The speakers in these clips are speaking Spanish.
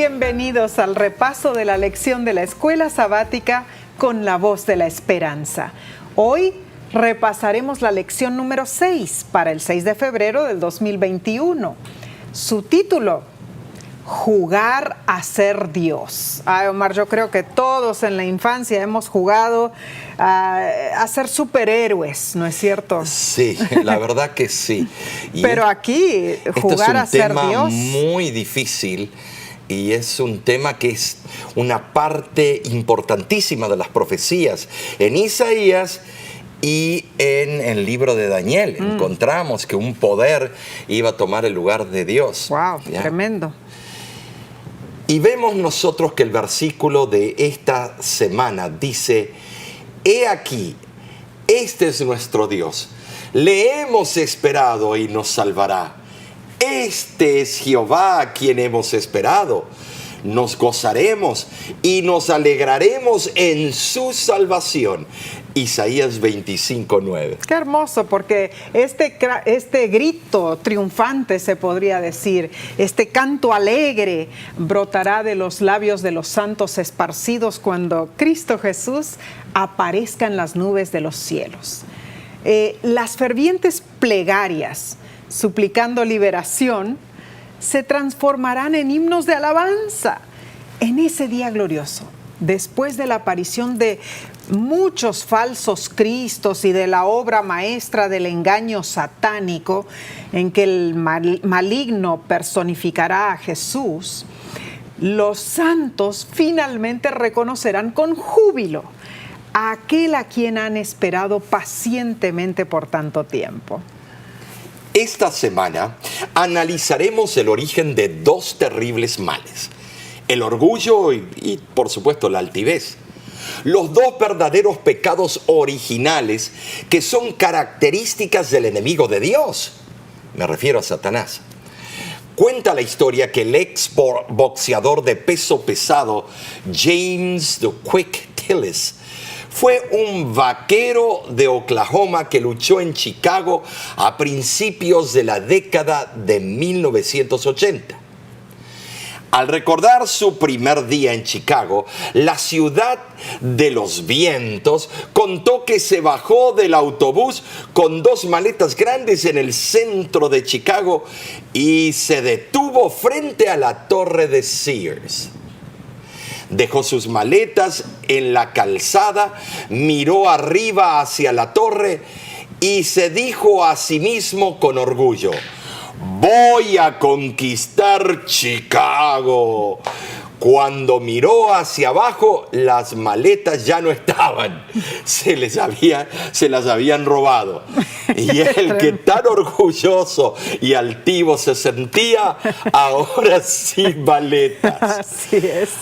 Bienvenidos al repaso de la lección de la Escuela Sabática con la Voz de la Esperanza. Hoy repasaremos la lección número 6 para el 6 de febrero del 2021. Su título: Jugar a ser Dios. Ay, Omar, yo creo que todos en la infancia hemos jugado a ser superhéroes, ¿no es cierto? Sí, la verdad que sí. Pero aquí, jugar a ser Dios. Este es un tema muy difícil y es un tema que es una parte importantísima de las profecías. En Isaías y en el libro de Daniel encontramos que un poder iba a tomar el lugar de Dios. ¡Wow! ¿Ya? Tremendo. Y vemos nosotros que el versículo de esta semana dice: He aquí, este es nuestro Dios, le hemos esperado y nos salvará. Este es Jehová a quien hemos esperado. Nos gozaremos y nos alegraremos en su salvación. Isaías 25:9. Qué hermoso, porque este grito triunfante, se podría decir, este canto alegre brotará de los labios de los santos esparcidos cuando Cristo Jesús aparezca en las nubes de los cielos. Las fervientes plegarias suplicando liberación se transformarán en himnos de alabanza en ese día glorioso, después de la aparición de muchos falsos cristos y de la obra maestra del engaño satánico en que el maligno personificará a Jesús. Los santos finalmente reconocerán con júbilo a aquel a quien han esperado pacientemente por tanto tiempo. Esta semana analizaremos el origen de dos terribles males: el orgullo y por supuesto la altivez. Los dos verdaderos pecados originales que son características del enemigo de Dios. Me refiero a Satanás. Cuenta la historia que el ex boxeador de peso pesado James "The Quick" Tillis fue un vaquero de Oklahoma que luchó en Chicago a principios de la década de 1980. Al recordar su primer día en Chicago, la ciudad de los vientos contó que se bajó del autobús con dos maletas grandes en el centro de Chicago y se detuvo frente a la torre de Sears. Dejó sus maletas en la calzada, miró arriba hacia la torre y se dijo a sí mismo con orgullo: voy a conquistar Chicago. Cuando miró hacia abajo, las maletas ya no estaban. Se las habían robado. Y él, que tan orgulloso y altivo se sentía, ahora sin maletas. Así es.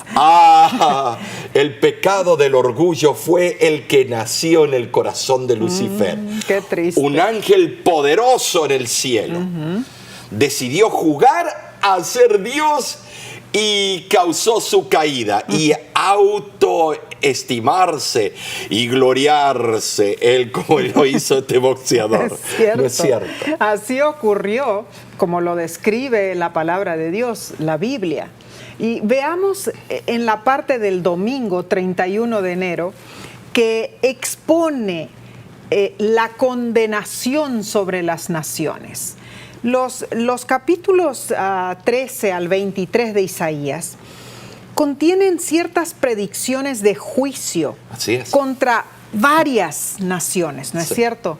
El pecado del orgullo fue el que nació en el corazón de Lucifer. Qué triste. Un ángel poderoso en el cielo. Decidió jugar a ser Dios y causó su caída y autoestimarse y gloriarse, él como lo hizo este boxeador. ¿No es cierto? Así ocurrió, como lo describe la palabra de Dios, la Biblia. Y veamos en la parte del domingo 31 de enero que expone la condenación sobre las naciones. Los capítulos 13 al 23 de Isaías contienen ciertas predicciones de juicio contra varias naciones, ¿no es cierto?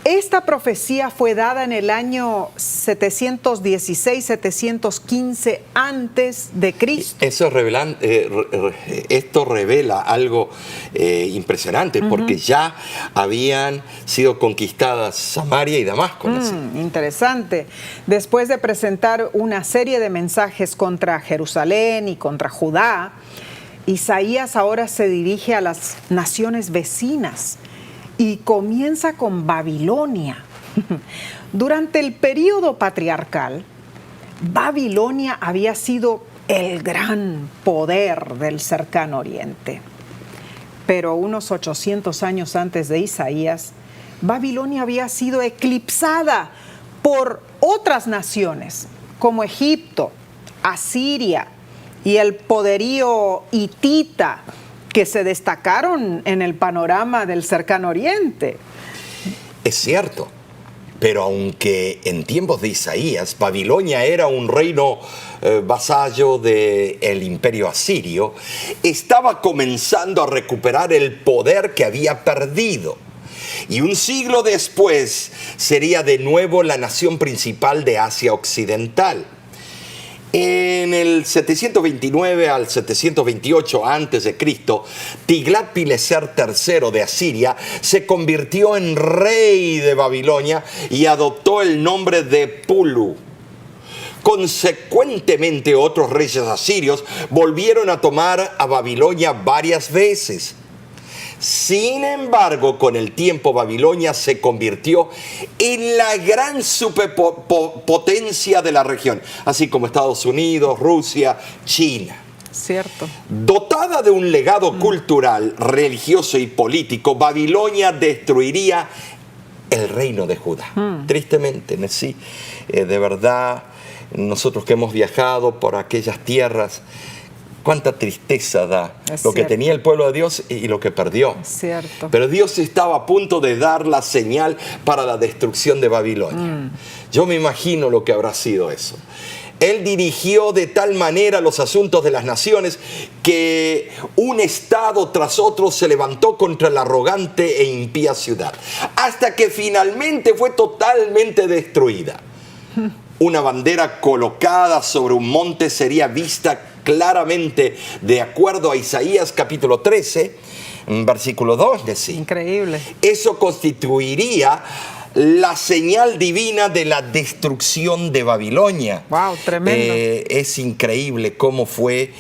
Esta profecía fue dada en el año 716-715 antes de Cristo. Esto revela algo impresionante, porque ya habían sido conquistadas Samaria y Damasco. Interesante. Después de presentar una serie de mensajes contra Jerusalén y contra Judá, Isaías ahora se dirige a las naciones vecinas y comienza con Babilonia. Durante el período patriarcal, Babilonia había sido el gran poder del cercano oriente. Pero unos 800 años antes de Isaías, Babilonia había sido eclipsada por otras naciones como Egipto, Asiria y el poderío hitita que se destacaron en el panorama del cercano oriente. Es cierto, pero aunque en tiempos de Isaías Babilonia era un reino vasallo del imperio asirio, estaba comenzando a recuperar el poder que había perdido. Y un siglo después sería de nuevo la nación principal de Asia Occidental. En el 729 al 728 a.C., Tiglat-Pileser III de Asiria se convirtió en rey de Babilonia y adoptó el nombre de Pulu. Consecuentemente, otros reyes asirios volvieron a tomar a Babilonia varias veces. Sin embargo, con el tiempo Babilonia se convirtió en la gran superpotencia de la región, así como Estados Unidos, Rusia, China. Cierto. Dotada de un legado cultural, religioso y político, Babilonia destruiría el reino de Judá. Tristemente, sí, de verdad, nosotros que hemos viajado por aquellas tierras, cuánta tristeza da lo que tenía el pueblo de Dios y lo que perdió. Es cierto. Pero Dios estaba a punto de dar la señal para la destrucción de Babilonia. Yo me imagino lo que habrá sido eso. Él dirigió de tal manera los asuntos de las naciones que un estado tras otro se levantó contra la arrogante e impía ciudad, hasta que finalmente fue totalmente destruida. Una bandera colocada sobre un monte sería vista claramente de acuerdo a Isaías capítulo 13, versículo 2. Decía. Increíble. Eso constituiría la señal divina de la destrucción de Babilonia. Wow, tremendo. Es increíble cómo fue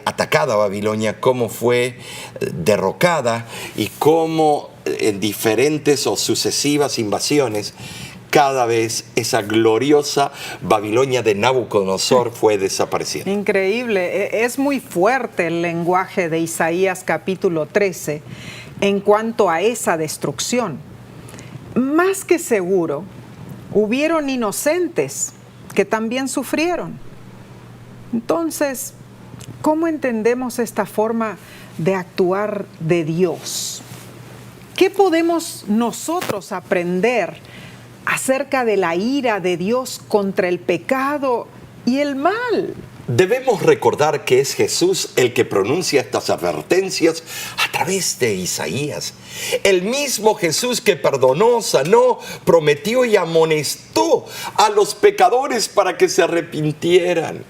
atacada Babilonia, cómo fue derrocada y cómo en diferentes o sucesivas invasiones cada vez esa gloriosa Babilonia de Nabucodonosor fue desapareciendo. Increíble. Es muy fuerte el lenguaje de Isaías capítulo 13 en cuanto a esa destrucción. Más que seguro, hubieron inocentes que también sufrieron. Entonces, ¿cómo entendemos esta forma de actuar de Dios? ¿Qué podemos nosotros aprender acerca de la ira de Dios contra el pecado y el mal? Debemos recordar que es Jesús el que pronuncia estas advertencias a través de Isaías. El mismo Jesús que perdonó, sanó, prometió y amonestó a los pecadores para que se arrepintieran.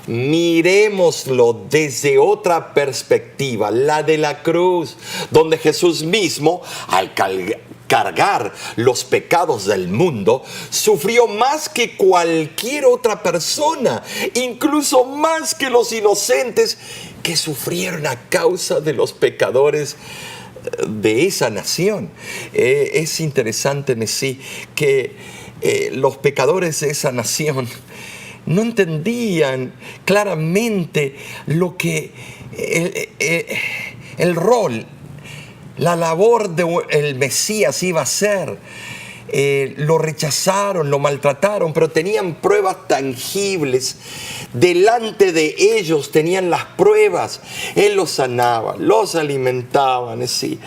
Miremoslo desde otra perspectiva, la de la cruz, donde Jesús mismo, al cargar los pecados del mundo, sufrió más que cualquier otra persona, incluso más que los inocentes que sufrieron a causa de los pecadores de esa nación. Es interesante, Messi, que los pecadores de esa nación no entendían claramente lo que el rol, la labor del Mesías iba a ser. Lo rechazaron, lo maltrataron, pero tenían pruebas tangibles. Delante de ellos tenían las pruebas. Él los sanaba, los alimentaba, ¿sí?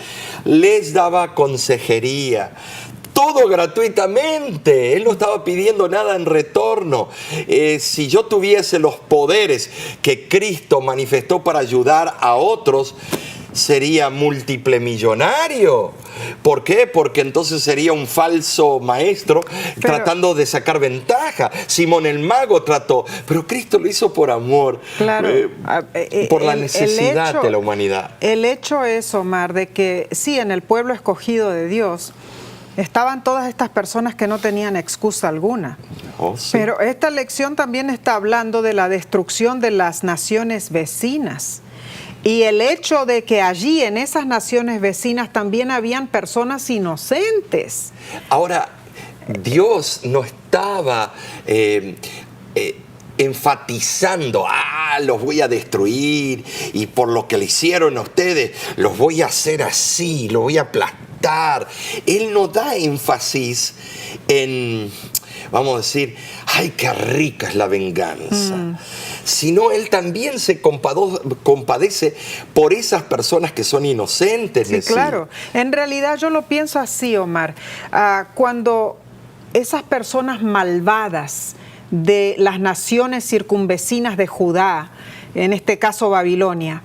Les daba consejería. Todo gratuitamente. Él no estaba pidiendo nada en retorno. Si yo tuviese los poderes que Cristo manifestó para ayudar a otros, sería múltiple millonario. ¿Por qué? Porque entonces sería un falso maestro tratando de sacar ventaja. Simón el mago trató, pero Cristo lo hizo por amor, claro, por la necesidad de la humanidad. El hecho es, Omar, de que sí, en el pueblo escogido de Dios estaban todas estas personas que no tenían excusa alguna. Oh, sí. Pero esta lección también está hablando de la destrucción de las naciones vecinas. Y el hecho de que allí, en esas naciones vecinas, también habían personas inocentes. Ahora, Dios no estaba enfatizando, los voy a destruir y por lo que le hicieron a ustedes, los voy a hacer así, los voy a aplastar. Él no da énfasis en, vamos a decir, ay, qué rica es la venganza. sino Él también se compadece por esas personas que son inocentes. Sí, claro. En realidad yo lo pienso así, Omar. Cuando esas personas malvadas de las naciones circunvecinas de Judá, en este caso Babilonia,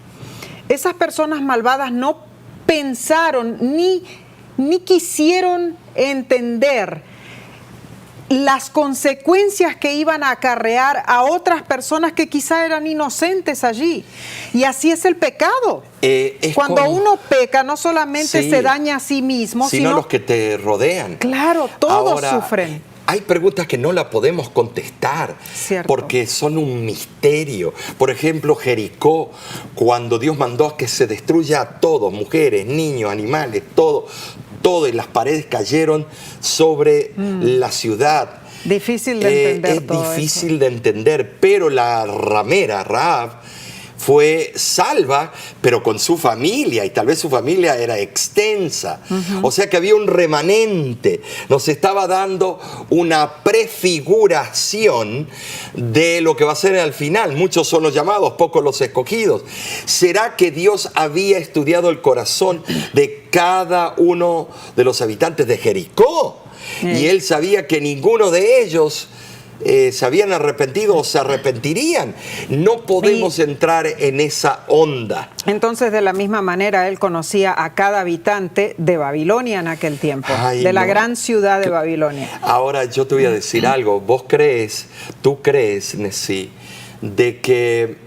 esas personas malvadas no pensaron ni quisieron entender las consecuencias que iban a acarrear a otras personas que quizá eran inocentes allí. Y así es el pecado. Cuando uno peca, no solamente se daña a sí mismo, sino los que te rodean. Claro, todos sufren. Hay preguntas que no la podemos contestar. Cierto. Porque son un misterio. Por ejemplo, Jericó, cuando Dios mandó que se destruya todo, mujeres, niños, animales, todo, y las paredes cayeron sobre la ciudad. Difícil de entender. Es difícil de entender, pero la ramera, Rahab, fue salva, pero con su familia, y tal vez su familia era extensa. O sea que había un remanente. Nos estaba dando una prefiguración de lo que va a ser al final. Muchos son los llamados, pocos los escogidos. ¿Será que Dios había estudiado el corazón de cada uno de los habitantes de Jericó? Y Él sabía que ninguno de ellos se habían arrepentido o se arrepentirían. No podemos entrar en esa onda. Entonces, de la misma manera, Él conocía a cada habitante de Babilonia en aquel tiempo, la gran ciudad de Babilonia. Ahora yo te voy a decir algo. Tú crees, Nesí, de que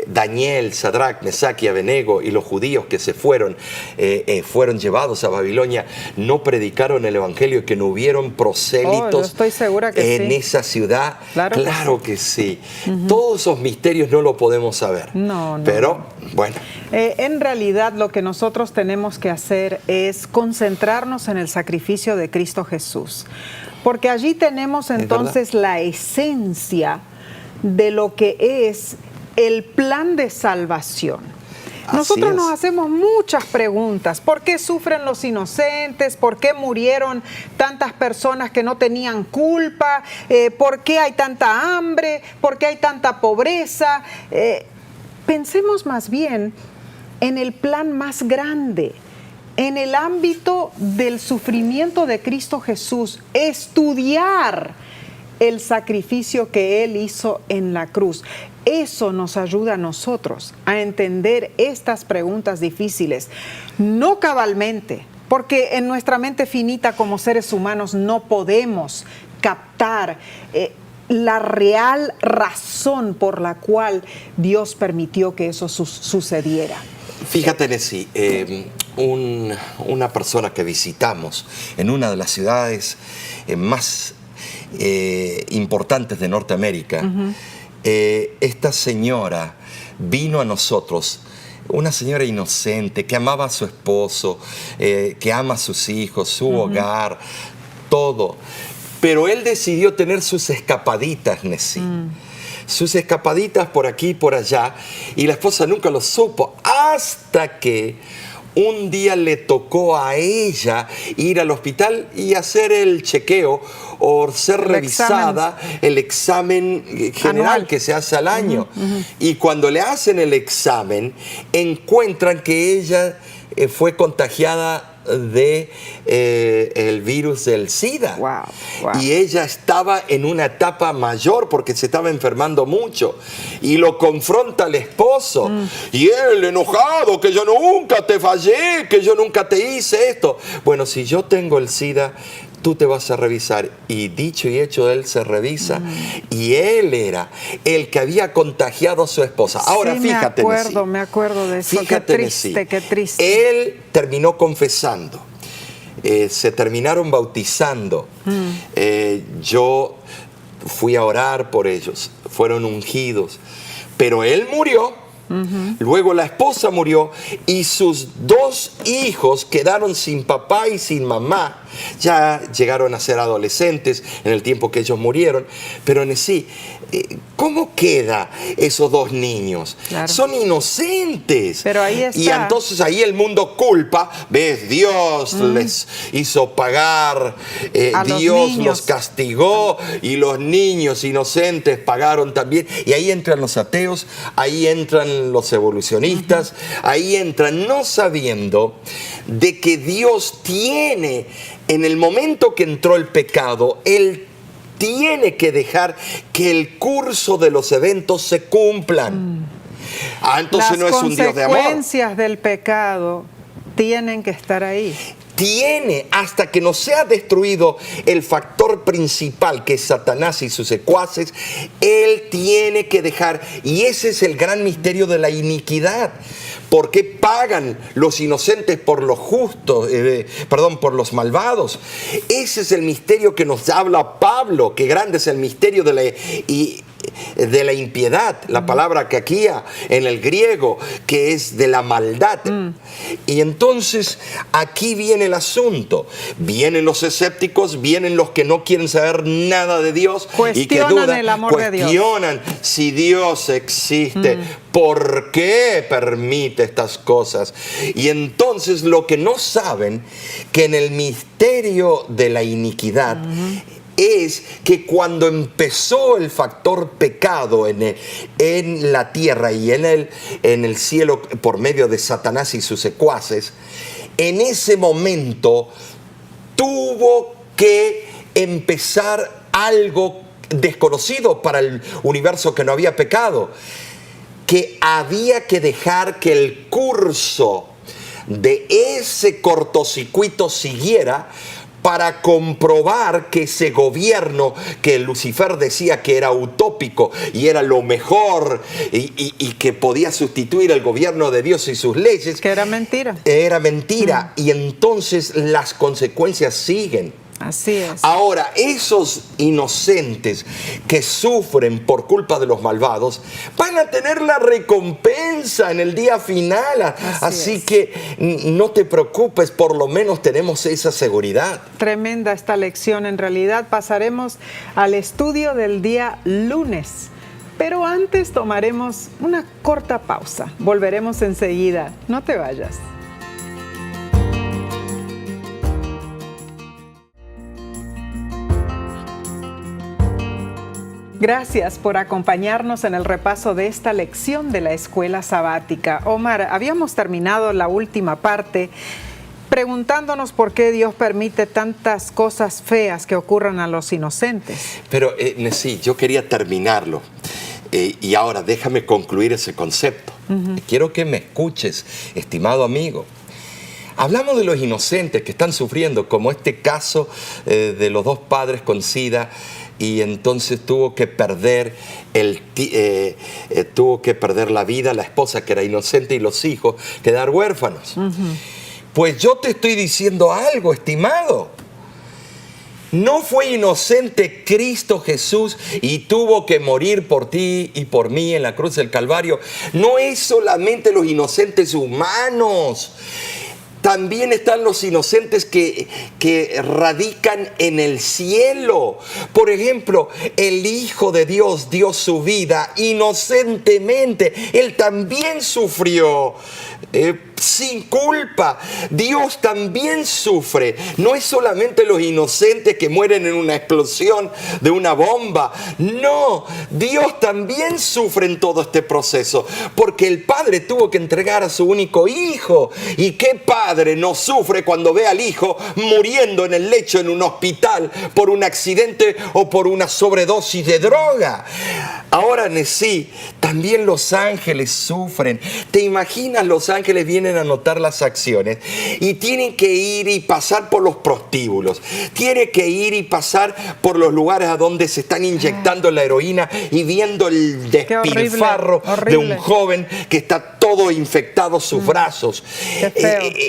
Daniel, Sadrach, Mesach y Abednego y los judíos que se fueron llevados a Babilonia no predicaron el evangelio y que no hubieron prosélitos yo estoy segura que en esa ciudad? Claro que sí. Todos esos misterios no lo podemos saber. Pero bueno. En realidad lo que nosotros tenemos que hacer es concentrarnos en el sacrificio de Cristo Jesús, porque allí tenemos entonces la esencia de lo que es el plan de salvación. Nosotros nos hacemos muchas preguntas. ¿Por qué sufren los inocentes? ¿Por qué murieron tantas personas que no tenían culpa? ¿Por qué hay tanta hambre? ¿Por qué hay tanta pobreza? Pensemos más bien en el plan más grande, en el ámbito del sufrimiento de Cristo Jesús, estudiar el sacrificio que Él hizo en la cruz. Eso nos ayuda a nosotros a entender estas preguntas difíciles, no cabalmente, porque en nuestra mente finita como seres humanos no podemos captar la real razón por la cual Dios permitió que eso sucediera. Fíjate, Nesí, una persona que visitamos en una de las ciudades más importantes de Norteamérica, esta señora vino a nosotros, una señora inocente que amaba a su esposo, que ama a sus hijos, su hogar, todo. Pero él decidió tener sus escapaditas, Nesí. Sus escapaditas por aquí y por allá, y la esposa nunca lo supo, hasta que un día le tocó a ella ir al hospital y hacer el chequeo o ser revisada, el examen general anual que se hace al año. Y cuando le hacen el examen, encuentran que ella fue contagiada de el virus del SIDA. Y ella estaba en una etapa mayor porque se estaba enfermando mucho, y lo confronta el esposo y él enojado, que yo nunca te fallé, que yo nunca te hice esto. Bueno, si yo tengo el SIDA, tú te vas a revisar. Y dicho y hecho, él se revisa y él era el que había contagiado a su esposa. Ahora, fíjate, me acuerdo de eso. Fíjate, qué triste. Él terminó confesando. Se terminaron bautizando. Yo fui a orar por ellos. Fueron ungidos. Pero él murió. Luego la esposa murió y sus dos hijos quedaron sin papá y sin mamá. Ya llegaron a ser adolescentes en el tiempo que ellos murieron, pero en sí, ¿cómo queda esos dos niños? Claro. Son inocentes. Pero ahí está. Y entonces ahí el mundo culpa, ¿ves? Dios les hizo pagar, Dios los castigó y los niños inocentes pagaron también. Y ahí entran los ateos, ahí entran los evolucionistas, ahí entran no sabiendo de que Dios tiene, en el momento que entró el pecado, Él tiene que dejar que el curso de los eventos se cumplan. Entonces no es un Dios de amor. Las consecuencias del pecado tienen que estar ahí. Tiene, hasta que no sea destruido el factor principal, que es Satanás y sus secuaces, Él tiene que dejar, y ese es el gran misterio de la iniquidad. ¿Por qué pagan los inocentes por los justos, por los malvados? Ese es el misterio que nos habla Pablo, que grande es el misterio de la impiedad, la palabra caquía en el griego, que es de la maldad. Y entonces aquí viene el asunto. Vienen los escépticos, vienen los que no quieren saber nada de Dios y que dudan, el amor de Dios. Cuestionan si Dios existe, por qué permite estas cosas. Y entonces lo que no saben, que en el misterio de la iniquidad, es que cuando empezó el factor pecado en la tierra y en el cielo por medio de Satanás y sus secuaces, en ese momento tuvo que empezar algo desconocido para el universo que no había pecado, que había que dejar que el curso de ese cortocircuito siguiera, para comprobar que ese gobierno que Lucifer decía que era utópico y era lo mejor y que podía sustituir el gobierno de Dios y sus leyes, que era mentira. Era mentira. Y entonces las consecuencias siguen. Así es. Ahora, esos inocentes que sufren por culpa de los malvados van a tener la recompensa en el día final. Así que no te preocupes, por lo menos tenemos esa seguridad. Tremenda esta lección. En realidad pasaremos al estudio del día lunes. Pero antes tomaremos una corta pausa. Volveremos enseguida. No te vayas. Gracias por acompañarnos en el repaso de esta lección de la escuela sabática. Omar, habíamos terminado la última parte preguntándonos por qué Dios permite tantas cosas feas que ocurran a los inocentes. Pero sí, yo quería terminarlo. Y ahora déjame concluir ese concepto. Quiero que me escuches, estimado amigo. Hablamos de los inocentes que están sufriendo, como este caso de los dos padres con SIDA, y entonces tuvo que perder la vida la esposa, que era inocente, y los hijos quedar huérfanos. Pues yo te estoy diciendo algo, estimado. ¿No fue inocente Cristo Jesús y tuvo que morir por ti y por mí en la cruz del Calvario? No es solamente los inocentes humanos. También están los inocentes que radican en el cielo. Por ejemplo, el Hijo de Dios dio su vida inocentemente. Él también sufrió sin culpa. Dios también sufre. No es solamente los inocentes que mueren en una explosión de una bomba. No, Dios también sufre en todo este proceso, porque el Padre tuvo que entregar a su único Hijo. ¿Y qué padre no sufre cuando ve al hijo muriendo en el lecho en un hospital por un accidente o por una sobredosis de droga? Ahora, sí, también los ángeles sufren. ¿Te imaginas? Los ángeles vienen a notar las acciones y tienen que ir y pasar por los prostíbulos. Tienen que ir y pasar por los lugares a donde se están inyectando la heroína y viendo el despilfarro de un joven que está todo infectado sus brazos.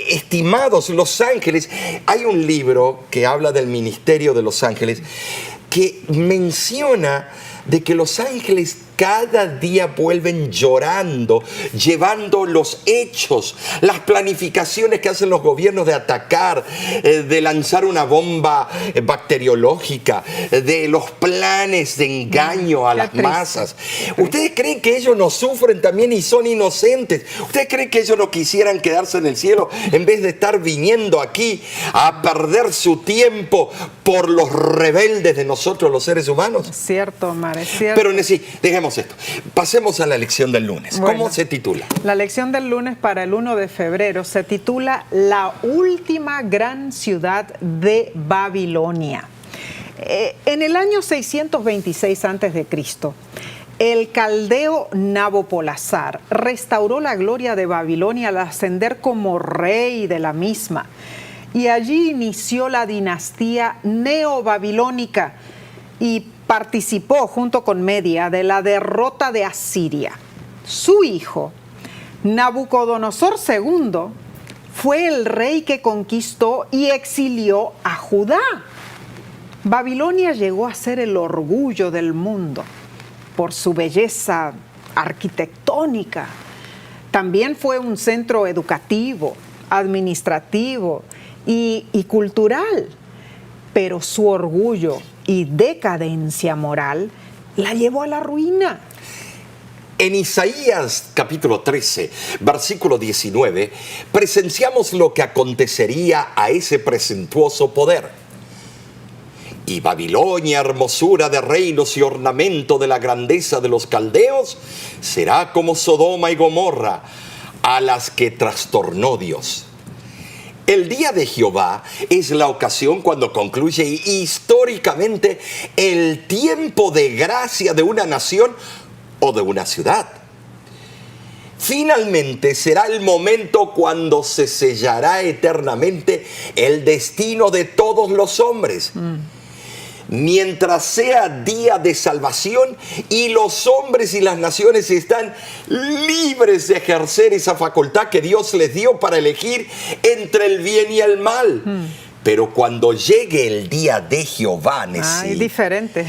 Estimados, los ángeles, hay un libro que habla del ministerio de los ángeles que menciona de que los ángeles cada día vuelven llorando, llevando los hechos, las planificaciones que hacen los gobiernos de atacar, de lanzar una bomba bacteriológica, de los planes de engaño a las masas. ¿Ustedes creen que ellos no sufren también y son inocentes? ¿Ustedes creen que ellos no quisieran quedarse en el cielo en vez de estar viniendo aquí a perder su tiempo por los rebeldes de nosotros los seres humanos? Es cierto, Omar, es cierto. Pero sí, dejemos esto. Pasemos a la lección del lunes. Bueno, ¿cómo se titula? La lección del lunes para el 1 de febrero se titula La última gran ciudad de Babilonia. En el año 626 a.C., el caldeo Nabopolassar restauró la gloria de Babilonia al ascender como rey de la misma. Y allí inició la dinastía neobabilónica y participó junto con Media de la derrota de Asiria. Su hijo, Nabucodonosor II, fue el rey que conquistó y exilió a Judá. Babilonia llegó a ser el orgullo del mundo por su belleza arquitectónica. También fue un centro educativo, administrativo y cultural, pero su orgullo y decadencia moral la llevó a la ruina. En Isaías capítulo 13, versículo 19, presenciamos lo que acontecería a ese presuntuoso poder. Y Babilonia, hermosura de reinos y ornamento de la grandeza de los caldeos, será como Sodoma y Gomorra, a las que trastornó Dios. El día de Jehová es la ocasión cuando concluye históricamente el tiempo de gracia de una nación o de una ciudad. Finalmente será el momento cuando se sellará eternamente el destino de todos los hombres. Mientras sea día de salvación y los hombres y las naciones están libres de ejercer esa facultad que Dios les dio para elegir entre el bien y el mal. Pero cuando llegue el día de Jehová, Es diferente.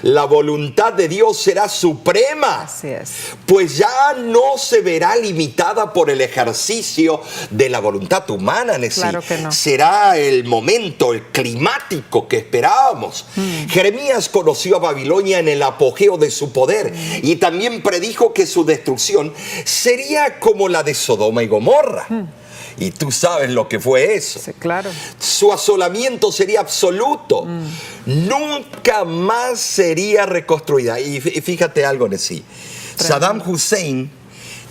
la voluntad de Dios será suprema. Así es. Pues ya no se verá limitada por el ejercicio de la voluntad humana, Nesí. Claro que no. Será el momento, el climático que esperábamos. Jeremías conoció a Babilonia en el apogeo de su poder y también predijo que su destrucción sería como la de Sodoma y Gomorra. Y tú sabes lo que fue eso. Sí, claro. Su asolamiento sería absoluto. Nunca más sería reconstruida. Y fíjate algo, Nesí. Saddam Hussein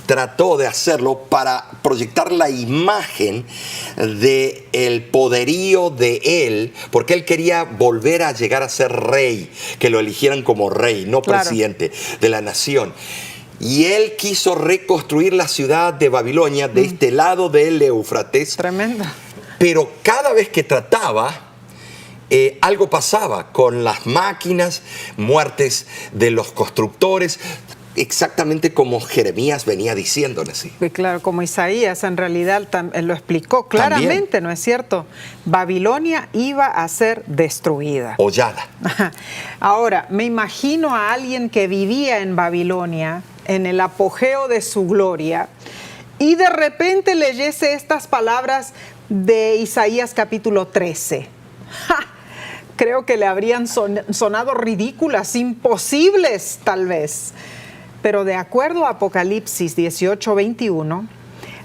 trató de hacerlo para proyectar la imagen del poderío de él, porque él quería volver a llegar a ser rey, que lo eligieran como rey, no presidente de la nación. Y él quiso reconstruir la ciudad de Babilonia de este lado del Éufrates. Tremendo. Pero cada vez que trataba, algo pasaba con las máquinas, muertes de los constructores, exactamente como Jeremías venía diciéndole así. Claro, como Isaías en realidad lo explicó claramente, También. ¿no es cierto? Babilonia iba a ser destruida. Hollada. Ahora, me imagino a alguien que vivía en Babilonia, en el apogeo de su gloria, y de repente leyese estas palabras de Isaías capítulo 13. ¡Ja! Creo que le habrían sonado ridículas, imposibles tal vez. Pero de acuerdo a Apocalipsis 18:21,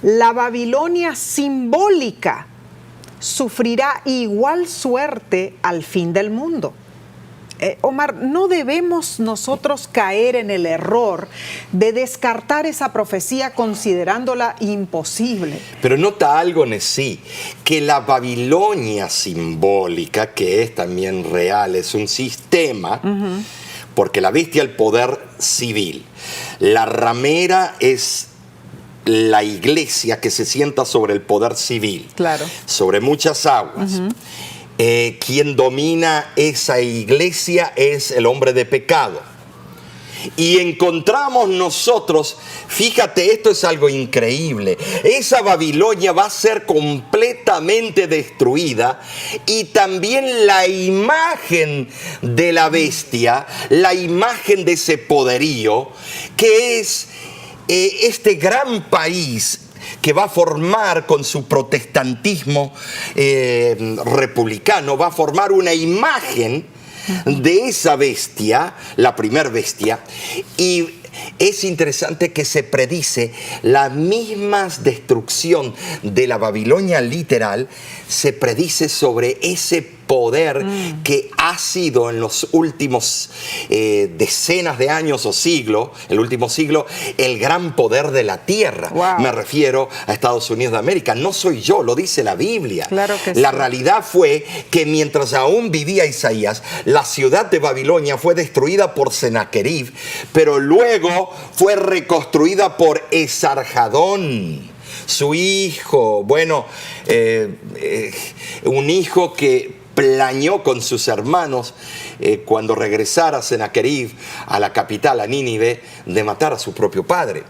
la Babilonia simbólica sufrirá igual suerte al fin del mundo. Omar, no debemos nosotros caer en el error de descartar esa profecía considerándola imposible. Pero nota algo, Nesí, que la Babilonia simbólica, que es también real, es un sistema, porque la bestia es el poder civil. La ramera es la iglesia que se sienta sobre el poder civil, Claro. sobre muchas aguas. Quien domina esa iglesia es el hombre de pecado. Y encontramos nosotros, fíjate, esto es algo increíble, esa Babilonia va a ser completamente completamente destruida, y también la imagen de la bestia, la imagen de ese poderío, que es este gran país que va a formar con su protestantismo republicano, va a formar una imagen de esa bestia, la primer bestia. Y es interesante que se predice la misma destrucción de la Babilonia literal, se predice sobre ese poder que ha sido en los últimos decenas de años o siglo, el último siglo, el gran poder de la tierra. Wow. Me refiero a Estados Unidos de América. No soy yo, lo dice la Biblia. Claro que la sí. realidad fue que mientras aún vivía Isaías, la ciudad de Babilonia fue destruida por Sennacherib, pero luego fue reconstruida por Esarhadón, su hijo. Bueno, un hijo que planeó con sus hermanos cuando regresara Sennacherib a la capital, a Nínive, de matar a su propio padre.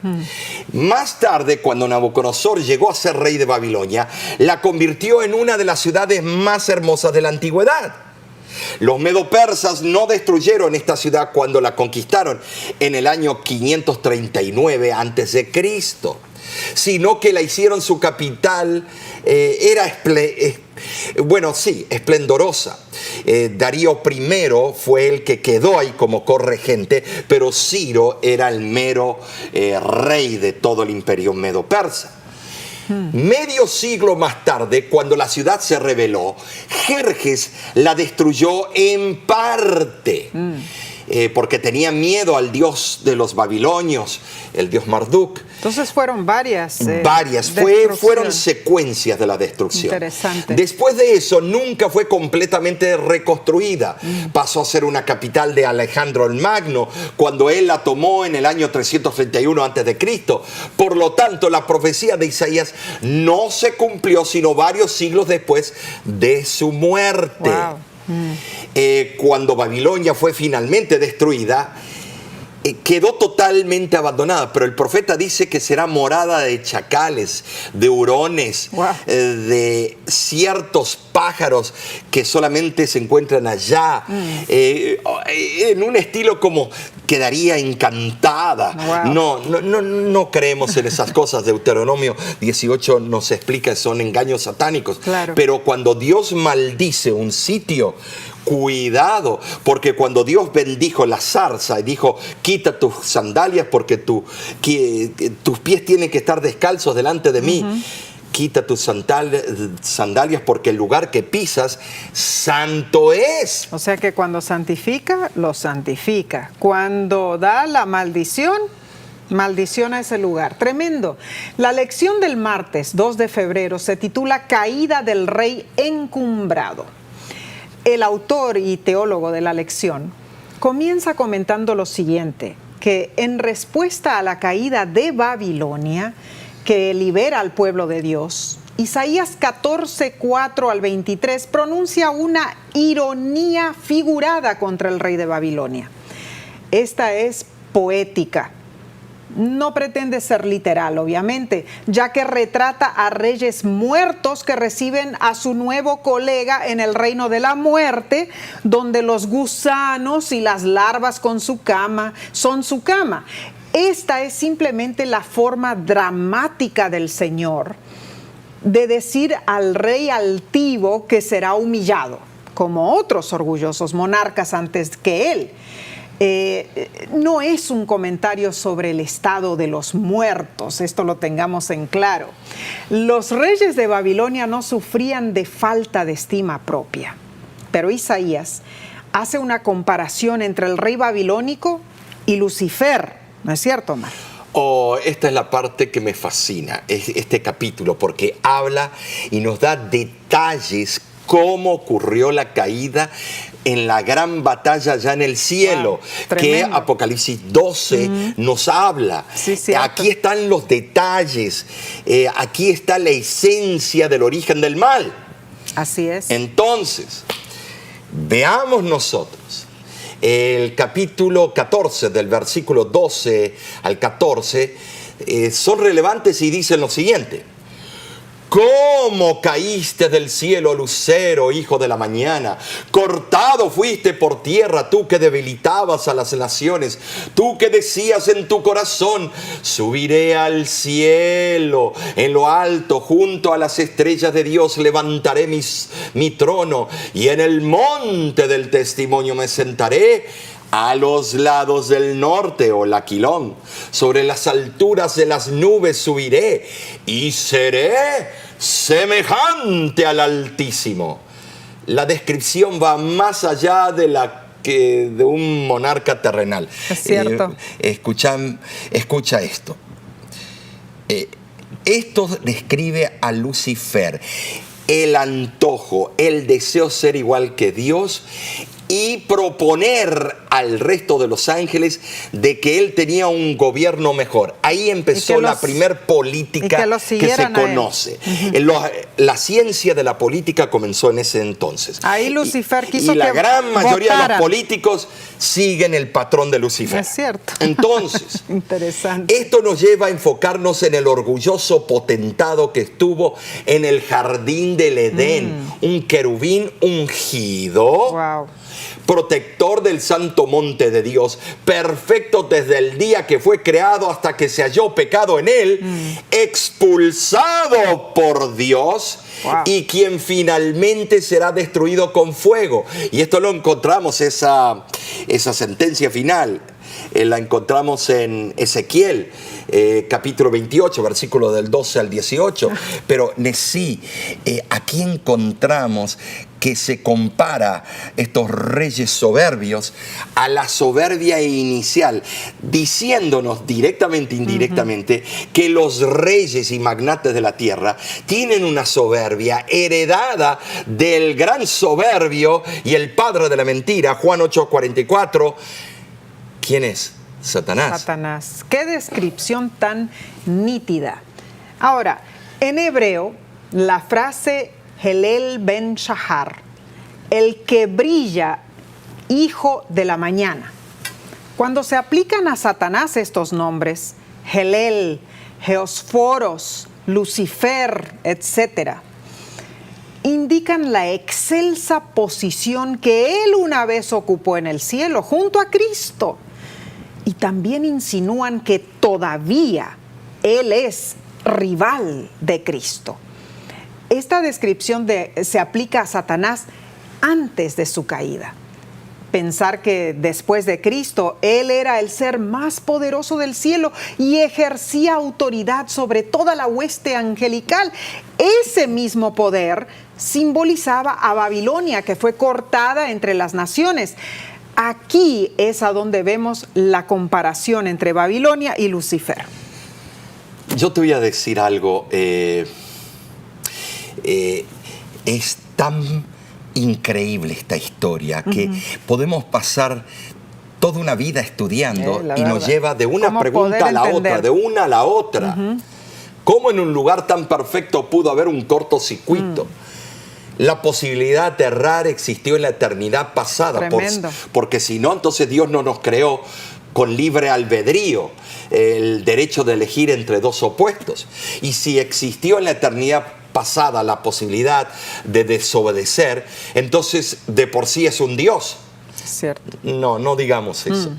Más tarde, cuando Nabucodonosor llegó a ser rey de Babilonia, la convirtió en una de las ciudades más hermosas de la antigüedad. Los medo-persas no destruyeron esta ciudad cuando la conquistaron en el año 539 a.C., sino que la hicieron su capital, esplendorosa. Darío I fue el que quedó ahí como corregente, pero Ciro era el mero rey de todo el imperio medo-persa. Medio siglo más tarde, cuando la ciudad se rebeló, Jerjes la destruyó en parte. Porque tenía miedo al dios de los babilonios, el dios Marduk. Entonces fueron varias. Fueron secuencias de la destrucción. Interesante. Después de eso, nunca fue completamente reconstruida. Pasó a ser una capital de Alejandro el Magno, cuando él la tomó en el año 331 a.C. Por lo tanto, la profecía de Isaías no se cumplió sino varios siglos después de su muerte. Wow. Cuando Babilonia fue finalmente destruida, quedó totalmente abandonada, pero el profeta dice que será morada de chacales, de hurones, wow, de ciertos pájaros que solamente se encuentran allá, en un estilo como quedaría encantada. Wow. No creemos en esas cosas. Deuteronomio 18 nos explica que son engaños satánicos. Claro. Pero cuando Dios maldice un sitio, cuidado, porque cuando Dios bendijo la zarza y dijo, quita tus sandalias porque tus pies tienen que estar descalzos delante de mí, quita tus sandalias porque el lugar que pisas santo es. O sea que cuando santifica, lo santifica. Cuando da la maldición, maldiciona ese lugar. Tremendo. La lección del martes 2 de febrero se titula Caída del Rey Encumbrado. El autor y teólogo de la lección comienza comentando lo siguiente, que en respuesta a la caída de Babilonia, que libera al pueblo de Dios, Isaías 14, 4 al 23 pronuncia una ironía figurada contra el rey de Babilonia. Esta es poética. No pretende ser literal, obviamente, ya que retrata a reyes muertos que reciben a su nuevo colega en el reino de la muerte, donde los gusanos y las larvas con su cama son su cama. Esta es simplemente la forma dramática del Señor de decir al rey altivo que será humillado, como otros orgullosos monarcas antes que él. No es un comentario sobre el estado de los muertos, esto lo tengamos en claro. Los reyes de Babilonia no sufrían de falta de estima propia, pero Isaías hace una comparación entre el rey babilónico y Lucifer, ¿no es cierto, Omar? Esta es la parte que me fascina, este capítulo, porque habla y nos da detalles cómo ocurrió la caída en la gran batalla ya en el cielo, que Apocalipsis 12 nos habla. Sí, aquí están los detalles, aquí está la esencia del origen del mal. Así es. Entonces, veamos nosotros el capítulo 14, del versículo 12 al 14, son relevantes y dicen lo siguiente. ¿Cómo caíste del cielo, lucero, hijo de la mañana? Cortado fuiste por tierra, tú que debilitabas a las naciones, tú que decías en tu corazón, subiré al cielo, en lo alto, junto a las estrellas de Dios, levantaré mi trono, y en el monte del testimonio me sentaré, a los lados del norte, o el Aquilón, sobre las alturas de las nubes subiré y seré semejante al Altísimo. La descripción va más allá de la que de un monarca terrenal. Es cierto. Escucha esto. Esto describe a Lucifer, el antojo, el deseo ser igual que Dios y proponer al resto de los ángeles de que él tenía un gobierno mejor. Ahí empezó la primer política que se conoce. La ciencia de la política comenzó en ese entonces. Ahí Lucifer quiso y la que gran mayoría votara. de los políticos siguen el patrón de Lucifer. Es cierto. Entonces, interesante. Esto nos lleva a enfocarnos en el orgulloso potentado que estuvo en el jardín del Edén, un querubín ungido. Wow. Protector del santo monte de Dios, perfecto desde el día que fue creado hasta que se halló pecado en él, expulsado por Dios, y quien finalmente será destruido con fuego. Y esto lo encontramos, esa sentencia final, la encontramos en Ezequiel, capítulo 28, versículo del 12 al 18. Pero sí, aquí encontramos que se compara estos reyes soberbios a la soberbia inicial, diciéndonos directamente e indirectamente que los reyes y magnates de la tierra tienen una soberbia heredada del gran soberbio y el padre de la mentira, Juan 8:44. ¿Quién es? Satanás. Satanás. Qué descripción tan nítida. Ahora, en hebreo, la frase Helel ben Shahar, el que brilla, hijo de la mañana. Cuando se aplican a Satanás estos nombres, Helel, Geosforos, Lucifer, etc., indican la excelsa posición que él una vez ocupó en el cielo junto a Cristo. Y también insinúan que todavía él es rival de Cristo. Esta descripción se aplica a Satanás antes de su caída. Pensar que después de Cristo, él era el ser más poderoso del cielo y ejercía autoridad sobre toda la hueste angelical. Ese mismo poder simbolizaba a Babilonia, que fue cortada entre las naciones. Aquí es a donde vemos la comparación entre Babilonia y Lucifer. Yo te voy a decir algo. Es tan increíble esta historia que podemos pasar toda una vida estudiando y nos lleva de una pregunta a la otra, de una a la otra. ¿Cómo en un lugar tan perfecto pudo haber un cortocircuito? La posibilidad de errar existió en la eternidad pasada, porque si no, entonces Dios no nos creó con libre albedrío, el derecho de elegir entre dos opuestos. Y si existió en la eternidad pasada la posibilidad de desobedecer, entonces de por sí es un Dios. Cierto. No digamos eso.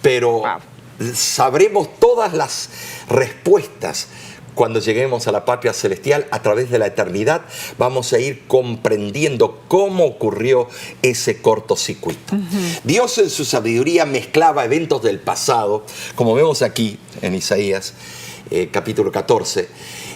Pero sabremos todas las respuestas cuando lleguemos a la patria celestial. A través de la eternidad vamos a ir comprendiendo cómo ocurrió ese cortocircuito. Dios en su sabiduría mezclaba eventos del pasado, como vemos aquí en Isaías, capítulo 14,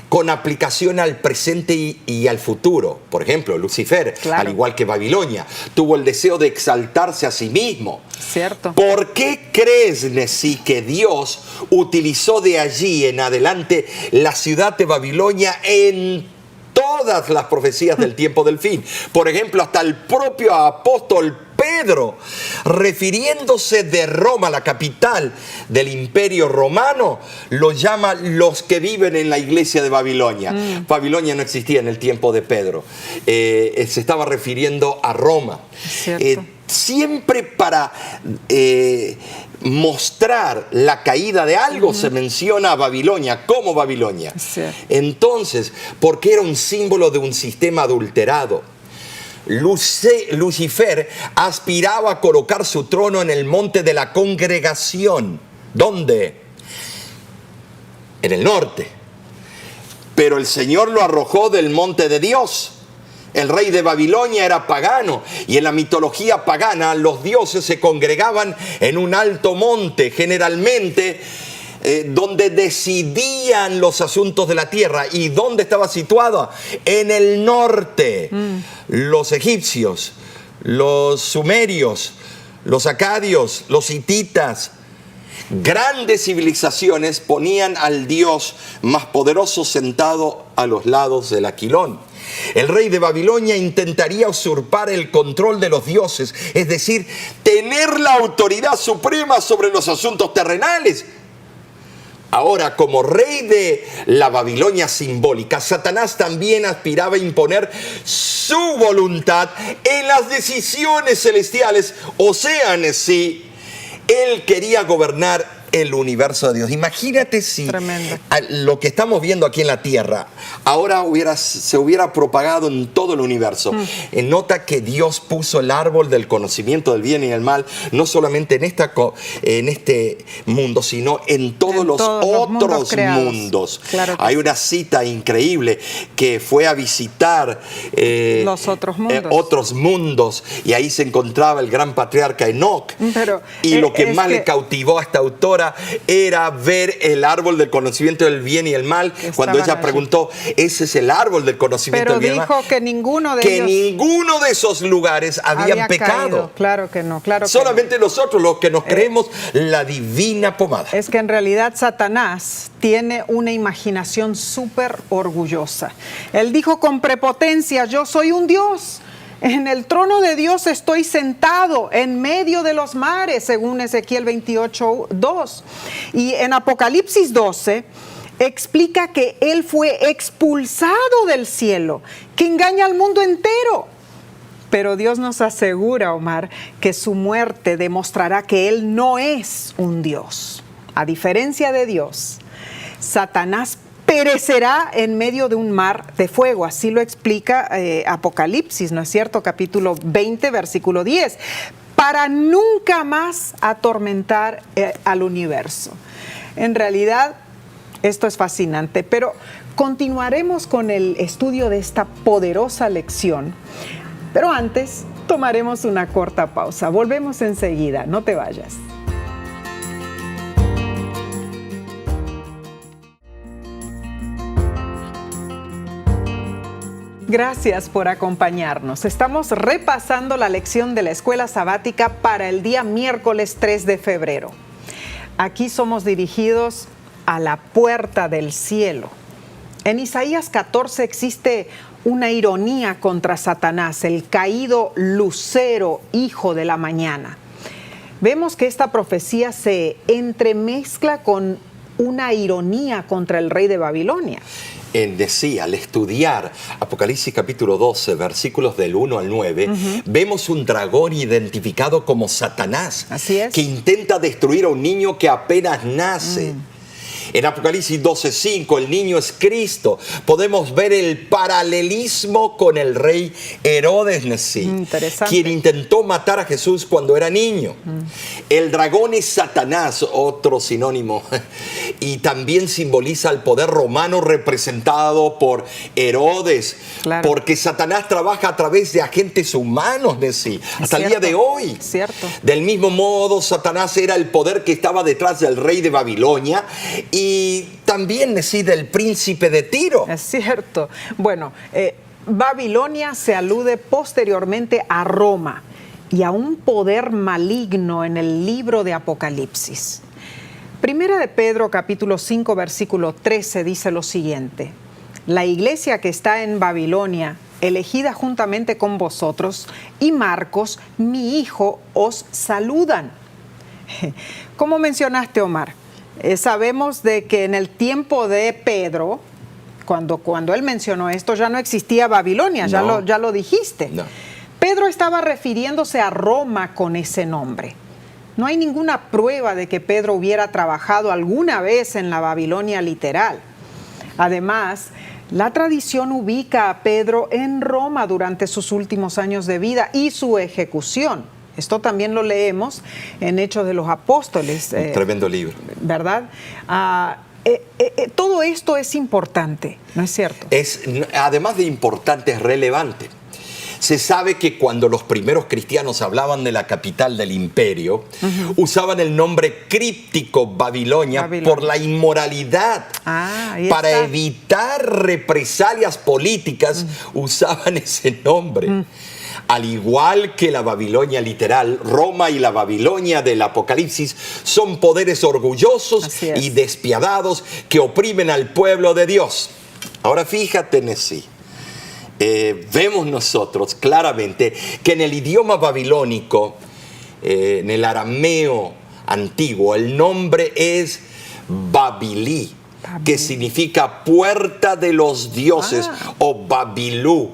con aplicación al presente y al futuro. Por ejemplo, Lucifer, al igual que Babilonia, tuvo el deseo de exaltarse a sí mismo. Cierto. ¿Por qué crees, Nesí, que Dios utilizó de allí en adelante la ciudad de Babilonia en todas las profecías del tiempo del fin? Por ejemplo, hasta el propio apóstol Pedro, refiriéndose de Roma, la capital del imperio romano, lo llama los que viven en la iglesia de Babilonia. Babilonia no existía en el tiempo de Pedro. Se estaba refiriendo a Roma. siempre para mostrar la caída de algo se menciona a Babilonia como Babilonia. Sí. Entonces, porque era un símbolo de un sistema adulterado. Lucifer aspiraba a colocar su trono en el monte de la congregación. ¿Dónde? En el norte. Pero el Señor lo arrojó del monte de Dios. El rey de Babilonia era pagano, y en la mitología pagana los dioses se congregaban en un alto monte, generalmente donde decidían los asuntos de la tierra. ¿Y dónde estaba situado? En el norte. Los egipcios, los sumerios, los acadios, los hititas, grandes civilizaciones ponían al dios más poderoso sentado a los lados del aquilón. El rey de Babilonia intentaría usurpar el control de los dioses, es decir, tener la autoridad suprema sobre los asuntos terrenales. Ahora, como rey de la Babilonia simbólica, Satanás también aspiraba a imponer su voluntad en las decisiones celestiales, o sea, en sí, él quería gobernar el universo de Dios. Imagínate si lo que estamos viendo aquí en la tierra ahora se hubiera propagado en todo el universo. Nota que Dios puso el árbol del conocimiento del bien y del mal, no solamente en este mundo, sino en todos los otros mundos. Claro que hay una cita increíble que fue a visitar los otros mundos, y ahí se encontraba el gran patriarca Enoc. Y lo que más le cautivó a esta autora era ver el árbol del conocimiento del bien y el mal. Cuando ella preguntó, ese es el árbol del conocimiento del bien y el mal. Pero dijo que ninguno de esos lugares habían pecado. Claro que no. Solamente nosotros, los que nos creemos la divina pomada. Es que en realidad Satanás tiene una imaginación súper orgullosa. Él dijo con prepotencia, yo soy un Dios. En el trono de Dios estoy sentado en medio de los mares, según Ezequiel 28:2. Y en Apocalipsis 12 explica que él fue expulsado del cielo, que engaña al mundo entero. Pero Dios nos asegura, Omar, que su muerte demostrará que él no es un Dios. A diferencia de Dios, Satanás perecerá en medio de un mar de fuego. Así lo explica Apocalipsis, ¿no es cierto? Capítulo 20, versículo 10. Para nunca más atormentar al universo. En realidad, esto es fascinante, pero continuaremos con el estudio de esta poderosa lección. Pero antes, tomaremos una corta pausa. Volvemos enseguida, no te vayas. Gracias por acompañarnos. Estamos repasando la lección de la escuela sabática para el día miércoles 3 de febrero. Aquí somos dirigidos a la puerta del cielo. En Isaías 14 existe una ironía contra Satanás, el caído lucero, hijo de la mañana. Vemos que esta profecía se entremezcla con una ironía contra el rey de Babilonia. Decía, al estudiar Apocalipsis capítulo 12, versículos del 1 al 9, vemos un dragón identificado como Satanás, Así es. que intenta destruir a un niño que apenas nace. En Apocalipsis 12:5, el niño es Cristo. Podemos ver el paralelismo con el rey Herodes Nesí, quien intentó matar a Jesús cuando era niño. El dragón es Satanás, otro sinónimo, y también simboliza el poder romano representado por Herodes, porque Satanás trabaja a través de agentes humanos, Nesí, hasta el día de hoy. Cierto. Del mismo modo, Satanás era el poder que estaba detrás del rey de Babilonia, y también del príncipe de Tiro. Es cierto. Bueno, Babilonia se alude posteriormente a Roma y a un poder maligno en el libro de Apocalipsis. Primera de Pedro, capítulo 5, versículo 13, dice lo siguiente: la iglesia que está en Babilonia, elegida juntamente con vosotros, y Marcos, mi hijo, os saludan. ¿Cómo mencionaste, Omar? Sabemos de que en el tiempo de Pedro, cuando él mencionó esto, ya no existía Babilonia, ya lo dijiste. No. Pedro estaba refiriéndose a Roma con ese nombre. No hay ninguna prueba de que Pedro hubiera trabajado alguna vez en la Babilonia literal. Además, la tradición ubica a Pedro en Roma durante sus últimos años de vida y su ejecución. Esto también lo leemos en Hechos de los Apóstoles. Un tremendo libro. ¿Verdad? Todo esto es importante, ¿no es cierto? Además de importante, es relevante. Se sabe que cuando los primeros cristianos hablaban de la capital del imperio, usaban el nombre críptico Babilonia por la inmoralidad. Para evitar represalias políticas, usaban ese nombre. Al igual que la Babilonia literal, Roma y la Babilonia del Apocalipsis son poderes orgullosos y despiadados que oprimen al pueblo de Dios. Ahora fíjate en sí. Vemos nosotros claramente que en el idioma babilónico, en el arameo antiguo, el nombre es Babili, que significa puerta de los dioses o Babilú.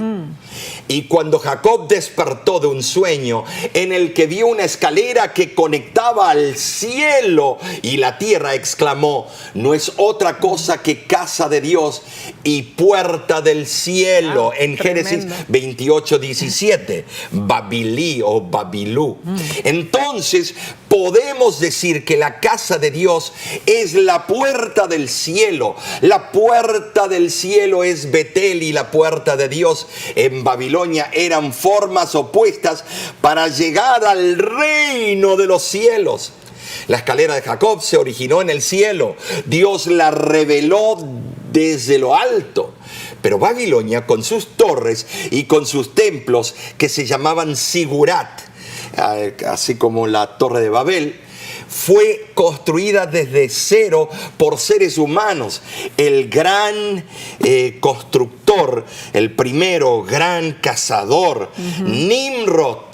Y cuando Jacob despertó de un sueño en el que vio una escalera que conectaba al cielo y la tierra, exclamó: no es otra cosa que casa de Dios y puerta del cielo. En Génesis 28:17, Babili o Babilú. Entonces podemos decir que la casa de Dios es la puerta del cielo. La puerta del cielo es Betel y la puerta de Dios en Babilonia eran formas opuestas para llegar al reino de los cielos. La escalera de Jacob se originó en el cielo. Dios la reveló desde lo alto. Pero Babilonia, con sus torres y con sus templos que se llamaban Sigurat, así como la Torre de Babel, fue construida desde cero por seres humanos. El gran constructor, el primero gran cazador, Nimrod.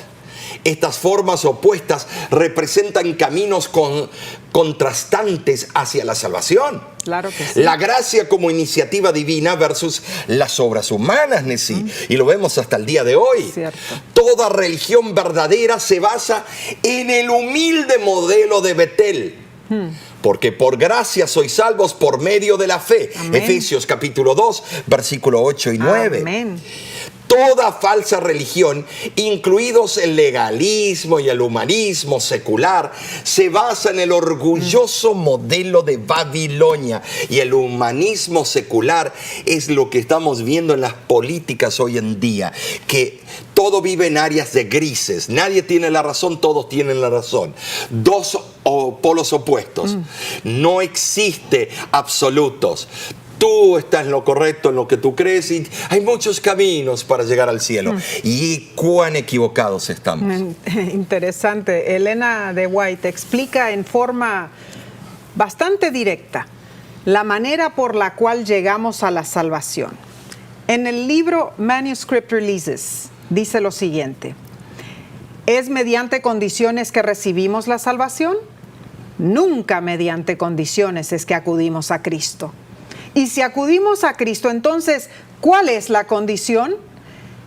Estas formas opuestas representan caminos contrastantes hacia la salvación. Claro que sí. La gracia como iniciativa divina versus las obras humanas, Nesí. Y lo vemos hasta el día de hoy. Cierto. Toda religión verdadera se basa en el humilde modelo de Betel. Porque por gracia sois salvos por medio de la fe. Amén. Efesios capítulo 2, versículo 8 y 9. Amén. Toda falsa religión, incluidos el legalismo y el humanismo secular, se basa en el orgulloso modelo de Babilonia. Y el humanismo secular es lo que estamos viendo en las políticas hoy en día, que todo vive en áreas de grises. Nadie tiene la razón, todos tienen la razón. Dos polos opuestos. No existe absolutos. Tú estás en lo correcto, en lo que tú crees, y hay muchos caminos para llegar al cielo. Y cuán equivocados estamos. Interesante. Elena de White explica en forma bastante directa la manera por la cual llegamos a la salvación. En el libro Manuscript Releases dice lo siguiente: ¿es mediante condiciones que recibimos la salvación? Nunca mediante condiciones es que acudimos a Cristo. Y si acudimos a Cristo, entonces, ¿cuál es la condición?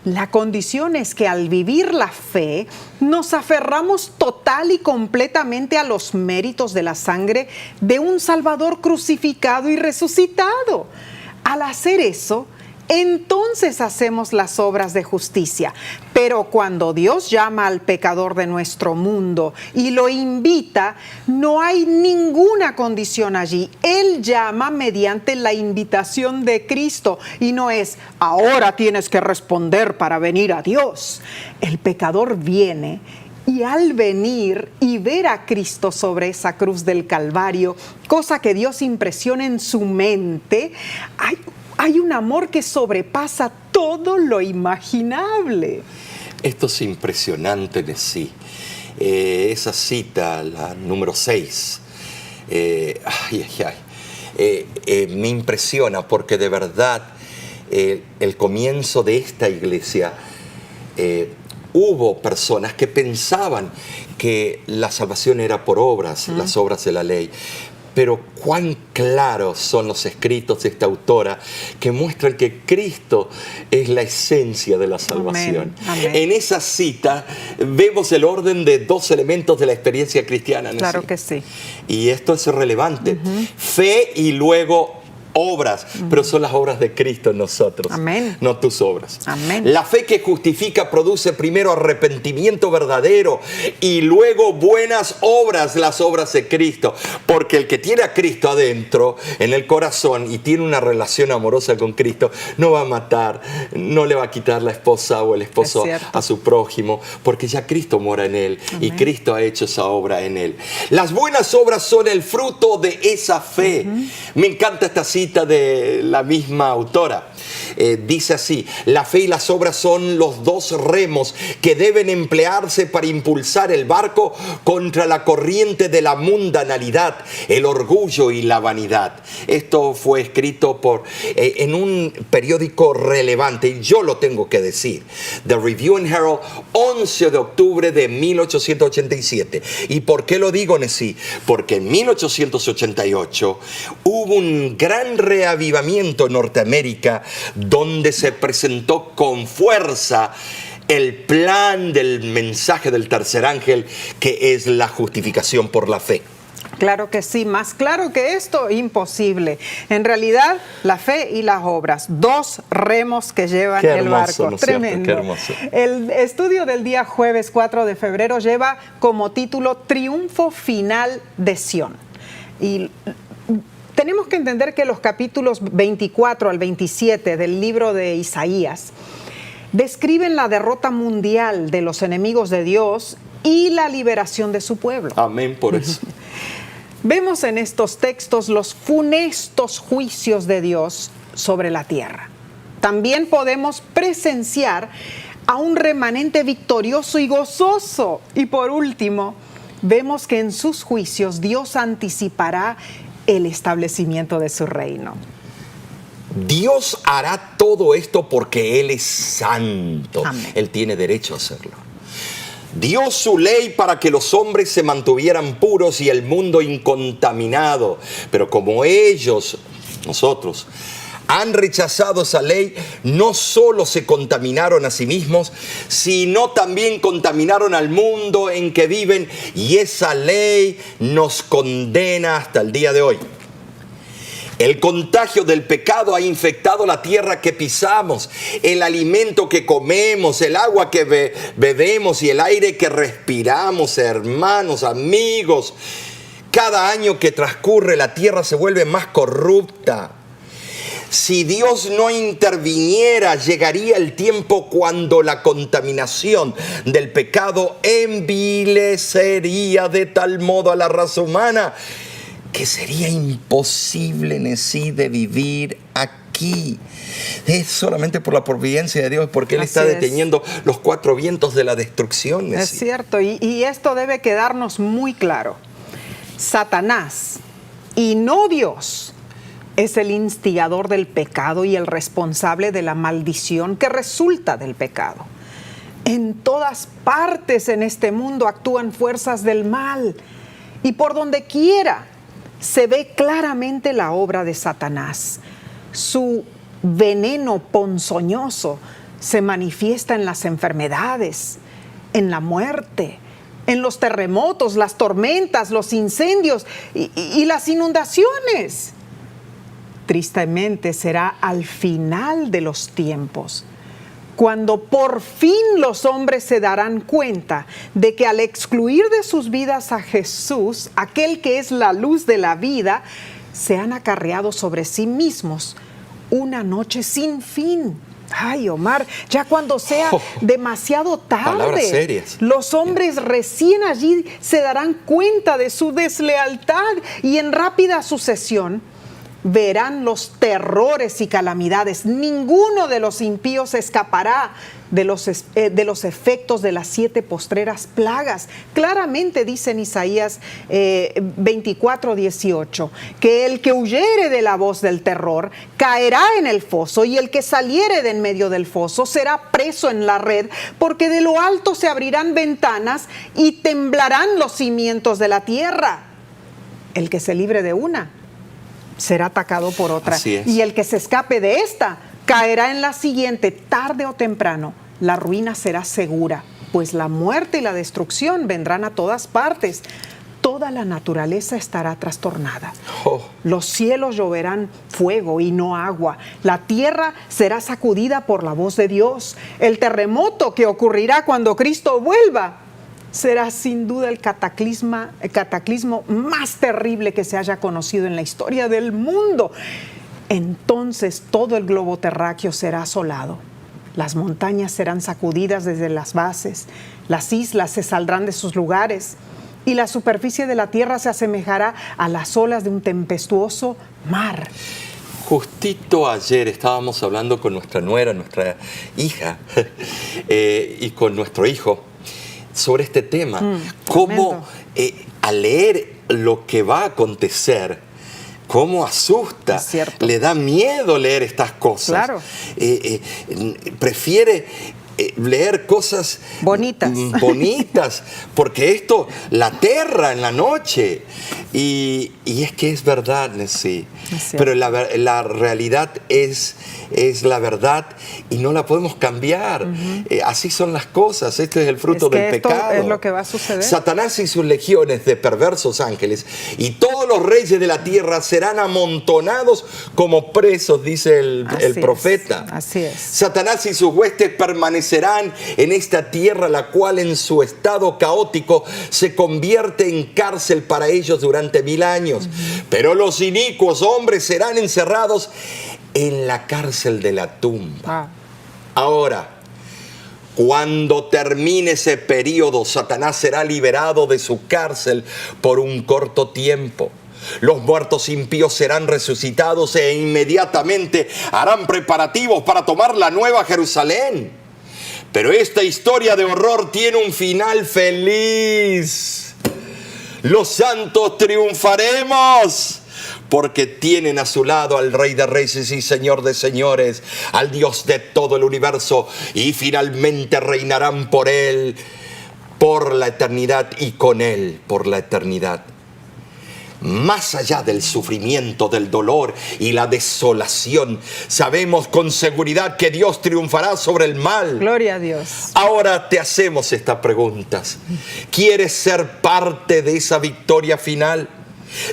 La condición es que al vivir la fe, nos aferramos total y completamente a los méritos de la sangre de un Salvador crucificado y resucitado. Al hacer eso, entonces hacemos las obras de justicia. Pero cuando Dios llama al pecador de nuestro mundo y lo invita, no hay ninguna condición allí. Él llama mediante la invitación de Cristo y no es: ahora tienes que responder para venir a Dios. El pecador viene y al venir y ver a Cristo sobre esa cruz del Calvario, cosa que Dios impresiona en su mente, hay un amor que sobrepasa todo lo imaginable. Esto es impresionante de sí. Esa cita, la número 6, me impresiona porque de verdad el comienzo de esta iglesia hubo personas que pensaban que la salvación era por obras, las obras de la ley. Pero cuán claros son los escritos de esta autora que muestran que Cristo es la esencia de la salvación. Amén. En esa cita vemos el orden de dos elementos de la experiencia cristiana. ¿No? Claro que sí. Y esto es relevante. Fe y luego obras, pero son las obras de Cristo en nosotros. Amén. No tus obras. Amén. La fe que justifica produce primero arrepentimiento verdadero y luego buenas obras, las obras de Cristo. Porque el que tiene a Cristo adentro, en el corazón, y tiene una relación amorosa con Cristo, no va a matar, no le va a quitar la esposa o el esposo a su prójimo, porque ya Cristo mora en él. Amén. Y Cristo ha hecho esa obra en él. Las buenas obras son el fruto de esa fe. Me encanta esta cita de la misma autora. Dice así: la fe y las obras son los dos remos que deben emplearse para impulsar el barco contra la corriente de la mundanalidad, el orgullo y la vanidad. Esto fue escrito en un periódico relevante, y yo lo tengo que decir, The Review and Herald, 11 de octubre de 1887. ¿Y por qué lo digo, Nesí? Porque en 1888 hubo un gran reavivamiento en Norteamérica, donde se presentó con fuerza el plan del mensaje del tercer ángel, que es la justificación por la fe. Claro que sí, más claro que esto, imposible. En realidad, la fe y las obras, dos remos que llevan el barco. ¿No? Tremendo. Qué hermoso. El estudio del día jueves 4 de febrero lleva como título Triunfo Final de Sión. Y tenemos que entender que los capítulos 24 al 27 del libro de Isaías describen la derrota mundial de los enemigos de Dios y la liberación de su pueblo. Amén por eso. Vemos en estos textos los funestos juicios de Dios sobre la tierra. También podemos presenciar a un remanente victorioso y gozoso. Y por último, vemos que en sus juicios Dios anticipará el establecimiento de su reino. Dios hará todo esto porque Él es santo. Amén. Él tiene derecho a hacerlo. Dio su ley para que los hombres se mantuvieran puros y el mundo incontaminado. Pero como ellos, nosotros, han rechazado esa ley, no solo se contaminaron a sí mismos, sino también contaminaron al mundo en que viven, y esa ley nos condena hasta el día de hoy. El contagio del pecado ha infectado la tierra que pisamos, el alimento que comemos, el agua que bebemos y el aire que respiramos, hermanos, amigos. Cada año que transcurre, la tierra se vuelve más corrupta. Si Dios no interviniera, llegaría el tiempo cuando la contaminación del pecado envilecería de tal modo a la raza humana que sería imposible en sí de vivir aquí. Es solamente por la providencia de Dios, porque Él está deteniendo los cuatro vientos de la destrucción. Es cierto, y esto debe quedarnos muy claro. Satanás, y no Dios, es el instigador del pecado y el responsable de la maldición que resulta del pecado. En todas partes en este mundo actúan fuerzas del mal, y por donde quiera se ve claramente la obra de Satanás. Su veneno ponzoñoso se manifiesta en las enfermedades, en la muerte, en los terremotos, las tormentas, los incendios y las inundaciones. Tristemente será al final de los tiempos, cuando por fin los hombres se darán cuenta de que al excluir de sus vidas a Jesús, aquel que es la luz de la vida, se han acarreado sobre sí mismos una noche sin fin. Ay, Omar, ya cuando sea demasiado tarde, los hombres recién allí se darán cuenta de su deslealtad y en rápida sucesión verán los terrores y calamidades. Ninguno de los impíos escapará de los efectos de las 7 postreras plagas. Claramente dice en Isaías 24:18, que el que huyere de la voz del terror caerá en el foso, y el que saliere de en medio del foso será preso en la red, porque de lo alto se abrirán ventanas y temblarán los cimientos de la tierra. El que se libre de una será atacado por otra. Así es. Y el que se escape de esta caerá en la siguiente, tarde o temprano. La ruina será segura, pues la muerte y la destrucción vendrán a todas partes. Toda la naturaleza estará trastornada. Oh. Los cielos lloverán fuego y no agua. La tierra será sacudida por la voz de Dios. El terremoto que ocurrirá cuando Cristo vuelva será sin duda el cataclismo más terrible que se haya conocido en la historia del mundo. Entonces todo el globo terráqueo será asolado. Las montañas serán sacudidas desde las bases. Las islas se saldrán de sus lugares. Y la superficie de la tierra se asemejará a las olas de un tempestuoso mar. Justito ayer estábamos hablando con nuestra nuera, nuestra hija, y con nuestro hijo sobre este tema. Cómo al leer lo que va a acontecer, cómo asusta, le da miedo leer estas cosas. Claro. Prefiere leer cosas bonitas, porque esto la aterra en la noche. Y es que es verdad, sí. Pero la realidad es la verdad y no la podemos cambiar. Así son las cosas. Este es el fruto del pecado. Es lo que va a suceder. Satanás y sus legiones de perversos ángeles y todos los reyes de la tierra serán amontonados como presos, dice el profeta. Así es. Satanás y sus huestes permanecerán en esta tierra, la cual en su estado caótico se convierte en cárcel para ellos durante 1000 años. Pero los inicuos hombres serán encerrados en la cárcel de la tumba. Ahora, cuando termine ese periodo, Satanás será liberado de su cárcel por un corto tiempo. Los muertos impíos serán resucitados e inmediatamente harán preparativos para tomar la nueva Jerusalén. Pero esta historia de horror tiene un final feliz. Los santos triunfaremos, porque tienen a su lado al Rey de Reyes y Señor de Señores, al Dios de todo el universo, y finalmente reinarán por Él, por la eternidad, y con Él por la eternidad. Más allá del sufrimiento, del dolor y la desolación, sabemos con seguridad que Dios triunfará sobre el mal. Gloria a Dios. Ahora te hacemos estas preguntas. ¿Quieres ser parte de esa victoria final?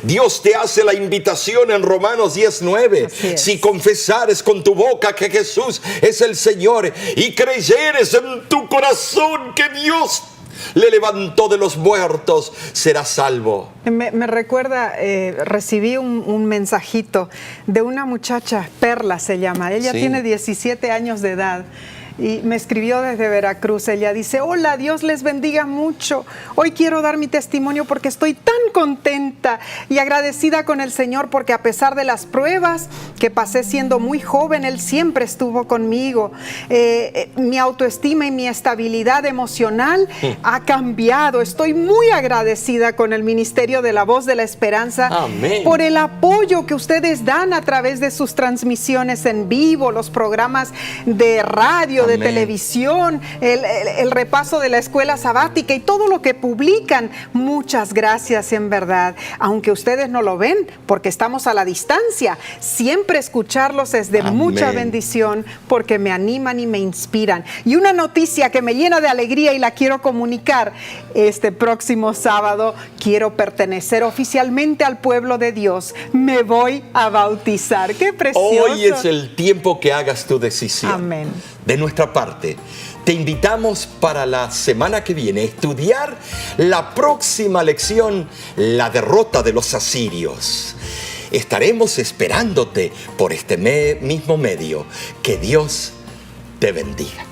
Dios te hace la invitación en Romanos 10:9. Si confesares con tu boca que Jesús es el Señor y creyeres en tu corazón que Dios le levantó de los muertos, serás salvo. Me recuerda, recibí un mensajito de una muchacha, Perla se llama. Ella tiene 17 años de edad. Y me escribió desde Veracruz. Ella dice: hola, Dios les bendiga mucho. Hoy quiero dar mi testimonio porque estoy tan contenta y agradecida con el Señor, porque a pesar de las pruebas que pasé siendo muy joven, Él siempre estuvo conmigo. Mi autoestima y mi estabilidad emocional ha cambiado. Estoy muy agradecida con el Ministerio de la Voz de la Esperanza. Amén. Por el apoyo que ustedes dan a través de sus transmisiones en vivo, los programas de radio, de televisión, el repaso de la escuela sabática y todo lo que publican. Muchas gracias, en verdad. Aunque ustedes no lo ven porque estamos a la distancia, siempre escucharlos es de mucha bendición, porque me animan y me inspiran. Y una noticia que me llena de alegría y la quiero comunicar: este próximo sábado quiero pertenecer oficialmente al pueblo de Dios. Me voy a bautizar. ¡Qué precioso! Hoy es el tiempo que hagas tu decisión. Amén. De nuestra parte, te invitamos para la semana que viene a estudiar la próxima lección, la derrota de los asirios. Estaremos esperándote por este mismo medio. Que Dios te bendiga.